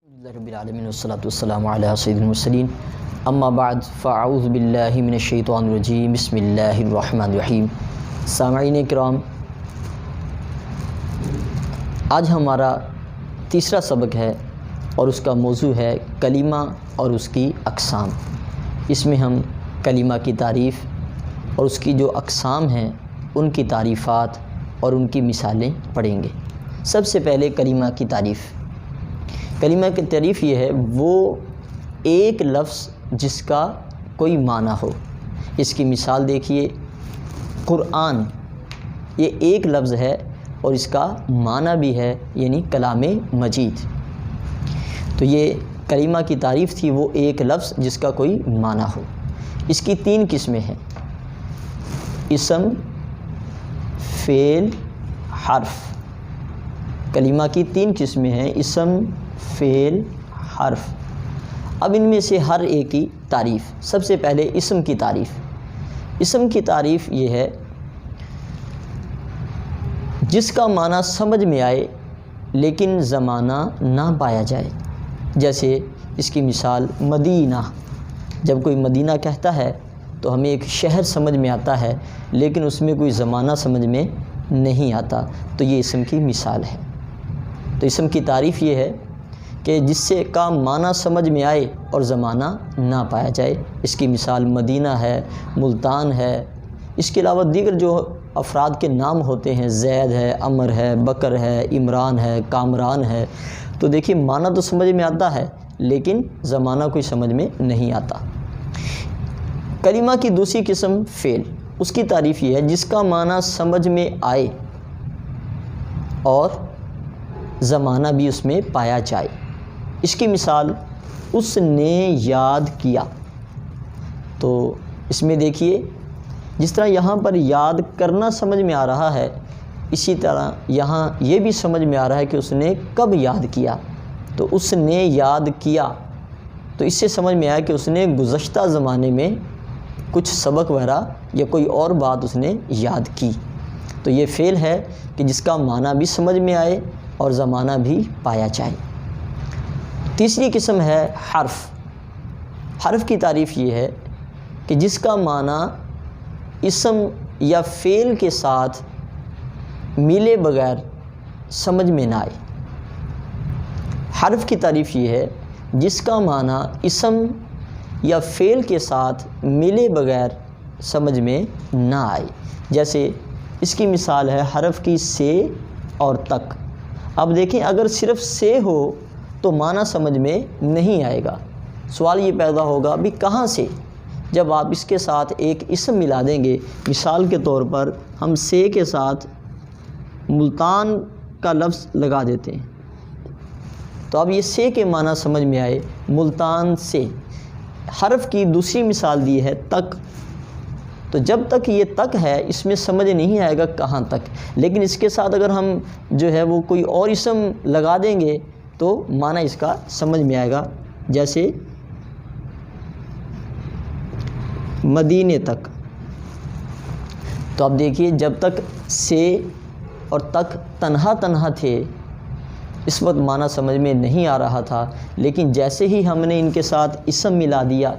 رب العالمین والصلاة والسلام علی سید المرسلین اما بعد فاعوذ باللہ من الشیطان الرجیم بسم اللہ الرحمن الرحیم۔ سامعین کرام، آج ہمارا تیسرا سبق ہے اور اس کا موضوع ہے کلمہ اور اس کی اقسام۔ اس میں ہم کلمہ کی تعریف اور اس کی جو اقسام ہیں ان کی تعریفات اور ان کی مثالیں پڑھیں گے۔ سب سے پہلے کلمہ کی تعریف۔ کلمہ کی تعریف یہ ہے وہ ایک لفظ جس کا کوئی معنی ہو۔ اس کی مثال دیکھیے، قرآن یہ ایک لفظ ہے اور اس کا معنی بھی ہے، یعنی کلام مجید۔ تو یہ کلمہ کی تعریف تھی، وہ ایک لفظ جس کا کوئی معنی ہو۔ اس کی تین قسمیں ہیں: اسم، فعل، حرف۔ کلمہ کی تین قسمیں ہیں: اسم، فعل، حرف۔ اب ان میں سے ہر ایک کی تعریف۔ سب سے پہلے اسم کی تعریف۔ اسم کی تعریف یہ ہے جس کا معنی سمجھ میں آئے لیکن زمانہ نہ پایا جائے۔ جیسے اس کی مثال مدینہ۔ جب کوئی مدینہ کہتا ہے تو ہمیں ایک شہر سمجھ میں آتا ہے لیکن اس میں کوئی زمانہ سمجھ میں نہیں آتا، تو یہ اسم کی مثال ہے۔ تو اسم کی تعریف یہ ہے کہ جس سے کا معنی سمجھ میں آئے اور زمانہ نہ پایا جائے۔ اس کی مثال مدینہ ہے، ملتان ہے۔ اس کے علاوہ دیگر جو افراد کے نام ہوتے ہیں، زید ہے، عمر ہے، بکر ہے، عمران ہے، کامران ہے، تو دیکھیے معنی تو سمجھ میں آتا ہے لیکن زمانہ کوئی سمجھ میں نہیں آتا۔ کلمہ کی دوسری قسم فعل۔ اس کی تعریف یہ ہے جس کا معنی سمجھ میں آئے اور زمانہ بھی اس میں پایا جائے۔ اس کی مثال اس نے یاد کیا۔ تو اس میں دیکھیے جس طرح یہاں پر یاد کرنا سمجھ میں آ رہا ہے، اسی طرح یہاں یہ بھی سمجھ میں آ رہا ہے کہ اس نے کب یاد کیا۔ تو اس نے یاد کیا، تو اس سے سمجھ میں آیا کہ اس نے گزشتہ زمانے میں کچھ سبق وغیرہ یا کوئی اور بات اس نے یاد کی۔ تو یہ فعل ہے کہ جس کا معنی بھی سمجھ میں آئے اور زمانہ بھی پایا جائے۔ تیسری قسم ہے حرف۔ حرف کی تعریف یہ ہے کہ جس کا معنی اسم یا فعل کے ساتھ ملے بغیر سمجھ میں نہ آئے۔ حرف کی تعریف یہ ہے جس کا معنی اسم یا فعل کے ساتھ ملے بغیر سمجھ میں نہ آئے۔ جیسے اس کی مثال ہے حرف کی سے اور تک۔ اب دیکھیں اگر صرف سے ہو تو معنی سمجھ میں نہیں آئے گا۔ سوال یہ پیدا ہوگا بھی کہاں سے؟ جب آپ اس کے ساتھ ایک اسم ملا دیں گے، مثال کے طور پر ہم سے کے ساتھ ملتان کا لفظ لگا دیتے ہیں، تو اب یہ سے کے معنی سمجھ میں آئے ملتان سے۔ حرف کی دوسری مثال دی ہے تک۔ تو جب تک یہ تک ہے اس میں سمجھ نہیں آئے گا کہاں تک، لیکن اس کے ساتھ اگر ہم جو ہے وہ کوئی اور اسم لگا دیں گے تو معنی اس کا سمجھ میں آئے گا۔ جیسے مدینے تک۔ تو اب دیکھیے جب تک سے اور تک تنہا تنہا تھے اس وقت معنی سمجھ میں نہیں آ رہا تھا، لیکن جیسے ہی ہم نے ان کے ساتھ اسم ملا دیا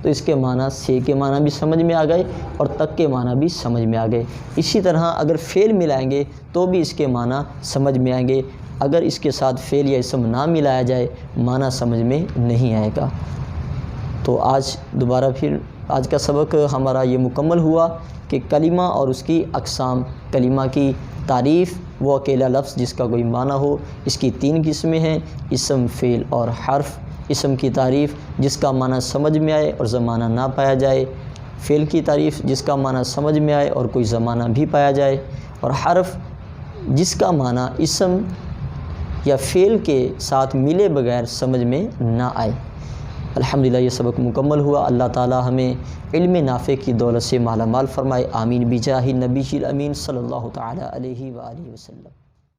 تو اس کے معنی سے کے معنی بھی سمجھ میں آ گئے اور تک کے معنی بھی سمجھ میں آ گئے۔ اسی طرح اگر فعل ملائیں گے تو بھی اس کے معنی سمجھ میں آئیں گے۔ اگر اس کے ساتھ فعل یا اسم نہ ملایا جائے معنی سمجھ میں نہیں آئے گا۔ تو آج دوبارہ پھر آج کا سبق ہمارا یہ مکمل ہوا کہ کلمہ اور اس کی اقسام۔ کلمہ کی تعریف وہ اکیلا لفظ جس کا کوئی معنی ہو۔ اس کی تین قسمیں ہیں: اسم، فعل اور حرف۔ اسم کی تعریف جس کا معنی سمجھ میں آئے اور زمانہ نہ پایا جائے۔ فعل کی تعریف جس کا معنی سمجھ میں آئے اور کوئی زمانہ بھی پایا جائے۔ اور حرف جس کا معنی اسم یا فعل کے ساتھ ملے بغیر سمجھ میں نہ آئے۔ الحمدللہ یہ سبق مکمل ہوا۔ اللہ تعالی ہمیں علم نافع کی دولت سے مالا مال فرمائے۔ آمین بجاہ نبی الامین صلی اللہ تعالی علیہ وآلہ وسلم۔